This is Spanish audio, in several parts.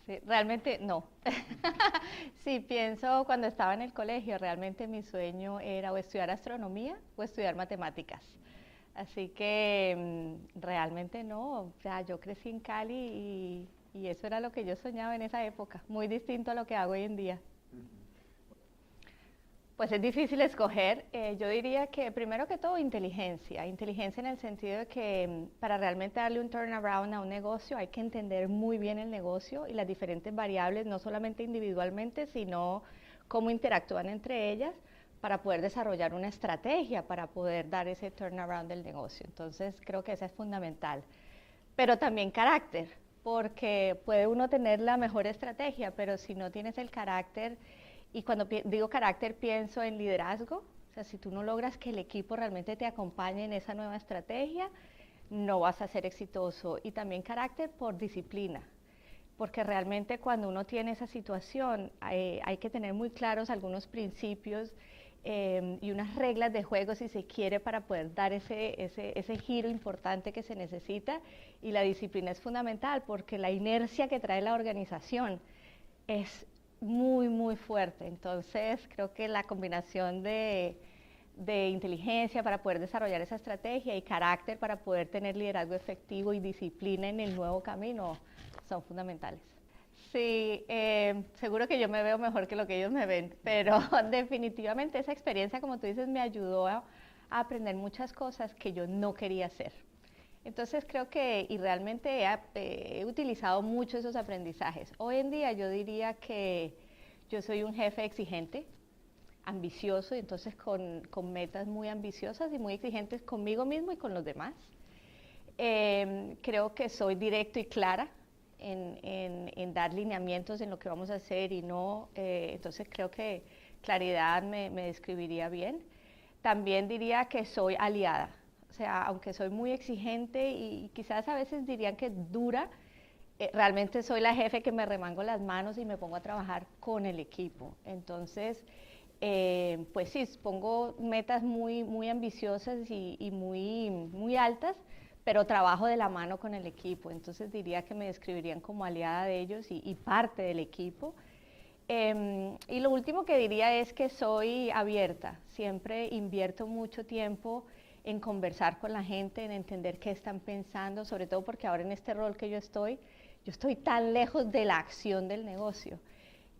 Sí, realmente no. Sí, pienso cuando estaba en el colegio, realmente mi sueño era o estudiar astronomía o estudiar matemáticas. Así que realmente no, o sea, yo crecí en Cali y eso era lo que yo soñaba en esa época, muy distinto a lo que hago hoy en día. Pues es difícil escoger. Yo diría que primero que todo inteligencia. Inteligencia en el sentido de que para realmente darle un turnaround a un negocio hay que entender muy bien el negocio y las diferentes variables, no solamente individualmente, sino cómo interactúan entre ellas para poder desarrollar una estrategia para poder dar ese turnaround del negocio. Entonces creo que eso es fundamental. Pero también carácter, porque puede uno tener la mejor estrategia, pero si no tienes el carácter, y cuando digo carácter pienso en liderazgo, o sea, si tú no logras que el equipo realmente te acompañe en esa nueva estrategia, no vas a ser exitoso. Y también carácter por disciplina, porque realmente cuando uno tiene esa situación hay que tener muy claros algunos principios y unas reglas de juego si se quiere para poder dar ese giro importante que se necesita, y la disciplina es fundamental porque la inercia que trae la organización es muy, muy fuerte. Entonces, creo que la combinación de inteligencia para poder desarrollar esa estrategia y carácter para poder tener liderazgo efectivo y disciplina en el nuevo camino son fundamentales. Sí, seguro que yo me veo mejor que lo que ellos me ven, pero definitivamente esa experiencia, como tú dices, me ayudó a aprender muchas cosas que yo no quería hacer. Entonces creo que, y realmente he utilizado mucho esos aprendizajes. Hoy en día yo diría que yo soy un jefe exigente, ambicioso, y entonces con metas muy ambiciosas y muy exigentes conmigo mismo y con los demás. Creo que soy directo y clara en dar lineamientos en lo que vamos a hacer y no, entonces creo que claridad me describiría bien. También diría que soy aliada, o sea, aunque soy muy exigente y quizás a veces dirían que dura, realmente soy la jefe que me remango las manos y me pongo a trabajar con el equipo. Entonces, pues sí, pongo metas muy, muy ambiciosas y muy, muy altas, pero trabajo de la mano con el equipo. Entonces diría que me describirían como aliada de ellos y parte del equipo. Y lo último que diría es que soy abierta, siempre invierto mucho tiempo en conversar con la gente, en entender qué están pensando, sobre todo porque ahora en este rol que yo estoy tan lejos de la acción del negocio,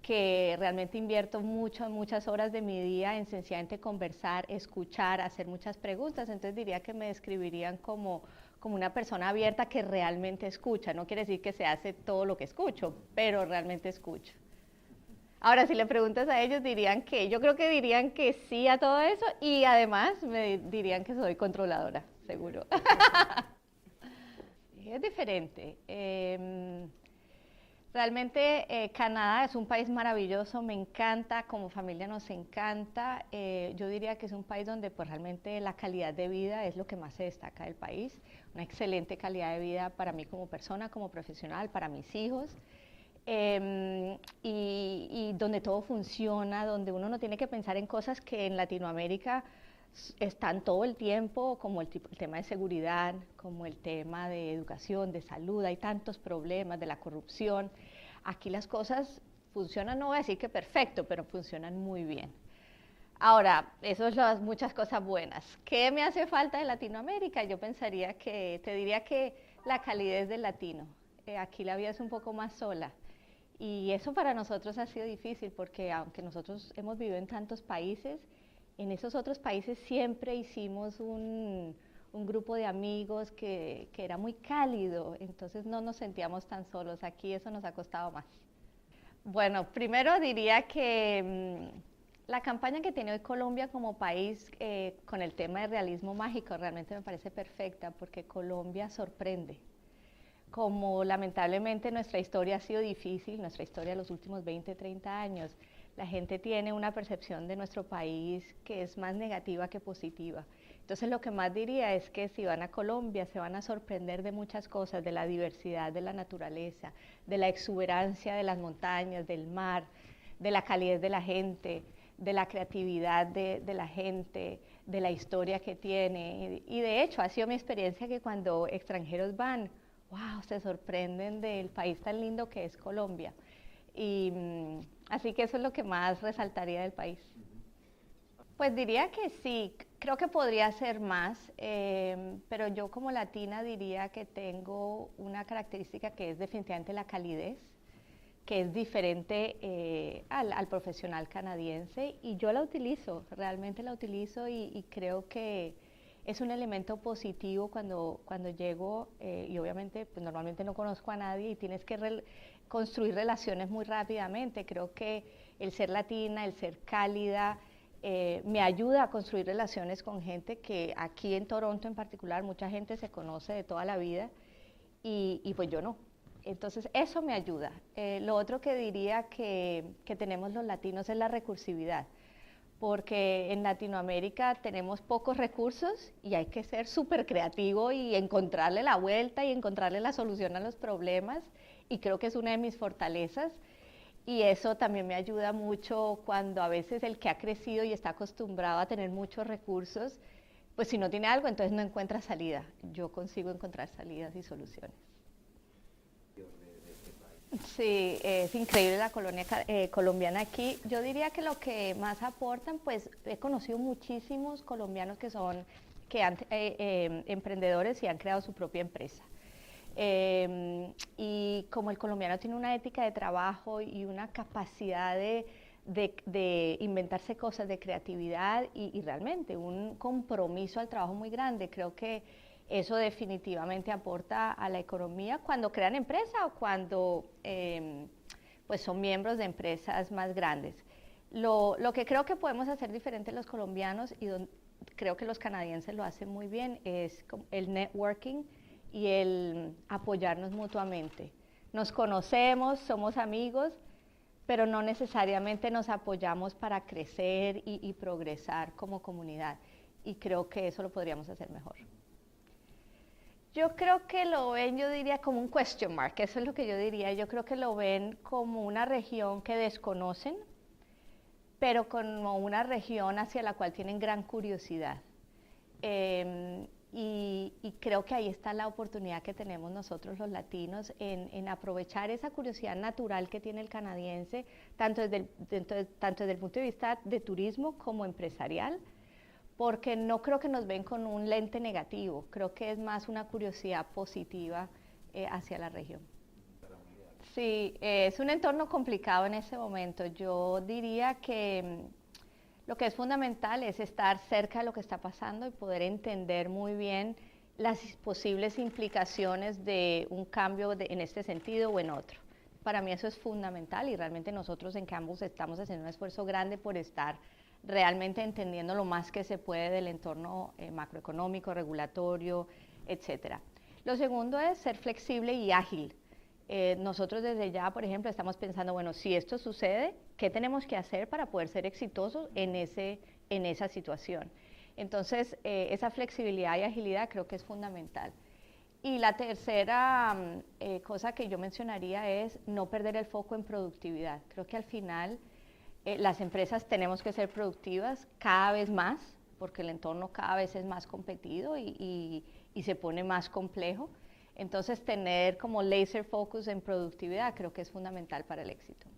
que realmente invierto muchas horas de mi día en sencillamente conversar, escuchar, hacer muchas preguntas. Entonces diría que me describirían como una persona abierta que realmente escucha. No quiere decir que se hace todo lo que escucho, pero realmente escucho. Ahora, si le preguntas a ellos, yo creo que dirían que sí a todo eso, y además me dirían que soy controladora, seguro. Es diferente. Realmente Canadá es un país maravilloso, me encanta, como familia nos encanta. Yo diría que es un país donde pues realmente la calidad de vida es lo que más se destaca del país. Una excelente calidad de vida para mí como persona, como profesional, para mis hijos. Y donde todo funciona, donde uno no tiene que pensar en cosas que en Latinoamérica están todo el tiempo, como el tema de seguridad, como el tema de educación, de salud, hay tantos problemas de la corrupción. Aquí las cosas funcionan, no voy a decir que perfecto, pero funcionan muy bien. Ahora, eso es muchas cosas buenas. ¿Qué me hace falta de Latinoamérica? Yo pensaría te diría que la calidez del latino. Aquí la vida es un poco más sola. Y eso para nosotros ha sido difícil porque aunque nosotros hemos vivido en tantos países, en esos otros países siempre hicimos un grupo de amigos que era muy cálido, entonces no nos sentíamos tan solos. Aquí eso nos ha costado más. Bueno, primero diría que la campaña que tiene hoy Colombia como país con el tema de realismo mágico realmente me parece perfecta porque Colombia sorprende. Como lamentablemente nuestra historia ha sido difícil, nuestra historia de los últimos 20, 30 años, la gente tiene una percepción de nuestro país que es más negativa que positiva. Entonces lo que más diría es que si van a Colombia se van a sorprender de muchas cosas, de la diversidad de la naturaleza, de la exuberancia de las montañas, del mar, de la calidez de la gente, de la creatividad de la gente, de la historia que tiene. Y de hecho ha sido mi experiencia que cuando extranjeros van, wow, se sorprenden del país tan lindo que es Colombia. Y así que eso es lo que más resaltaría del país. Pues diría que sí, creo que podría ser más, pero yo como latina diría que tengo una característica que es definitivamente la calidez, que es diferente al profesional canadiense, y yo la utilizo, realmente la utilizo, y creo que es un elemento positivo cuando llego, y obviamente pues normalmente no conozco a nadie y tienes que construir relaciones muy rápidamente. Creo que el ser latina, el ser cálida, me ayuda a construir relaciones con gente que aquí en Toronto en particular mucha gente se conoce de toda la vida, y pues yo no. Entonces eso me ayuda. Lo otro que diría que tenemos los latinos es la recursividad, porque en Latinoamérica tenemos pocos recursos y hay que ser súper creativo y encontrarle la vuelta y encontrarle la solución a los problemas, y creo que es una de mis fortalezas. Y eso también me ayuda mucho cuando a veces el que ha crecido y está acostumbrado a tener muchos recursos, pues si no tiene algo, entonces no encuentra salida. Yo consigo encontrar salidas y soluciones. Sí, es increíble la colonia colombiana aquí. Yo diría que lo que más aportan, pues he conocido muchísimos colombianos que han emprendedores y han creado su propia empresa. Y como el colombiano tiene una ética de trabajo y una capacidad de inventarse cosas, de creatividad y realmente un compromiso al trabajo muy grande, creo que eso definitivamente aporta a la economía cuando crean empresa o cuando pues son miembros de empresas más grandes. Lo que creo que podemos hacer diferente los colombianos, y creo que los canadienses lo hacen muy bien, es el networking y el apoyarnos mutuamente. Nos conocemos, somos amigos, pero no necesariamente nos apoyamos para crecer y progresar como comunidad. Y creo que eso lo podríamos hacer mejor. Yo creo que lo ven, yo diría, como un question mark, eso es lo que yo diría. Yo creo que lo ven como una región que desconocen, pero como una región hacia la cual tienen gran curiosidad. Y creo que ahí está la oportunidad que tenemos nosotros los latinos en aprovechar esa curiosidad natural que tiene el canadiense, tanto desde el punto de vista de turismo como empresarial, porque no creo que nos ven con un lente negativo, creo que es más una curiosidad positiva hacia la región. Sí, es un entorno complicado en ese momento. Yo diría que lo que es fundamental es estar cerca de lo que está pasando y poder entender muy bien las posibles implicaciones de un cambio en este sentido o en otro. Para mí eso es fundamental, y realmente nosotros en Campbell estamos haciendo un esfuerzo grande por estar realmente entendiendo lo más que se puede del entorno macroeconómico, regulatorio, etcétera. Lo segundo es ser flexible y ágil. Nosotros desde ya, por ejemplo, estamos pensando, bueno, si esto sucede, ¿qué tenemos que hacer para poder ser exitosos en esa situación? Entonces, esa flexibilidad y agilidad creo que es fundamental. Y la tercera cosa que yo mencionaría es no perder el foco en productividad. Creo que al final las empresas tenemos que ser productivas cada vez más, porque el entorno cada vez es más competido y se pone más complejo. Entonces, tener como laser focus en productividad creo que es fundamental para el éxito.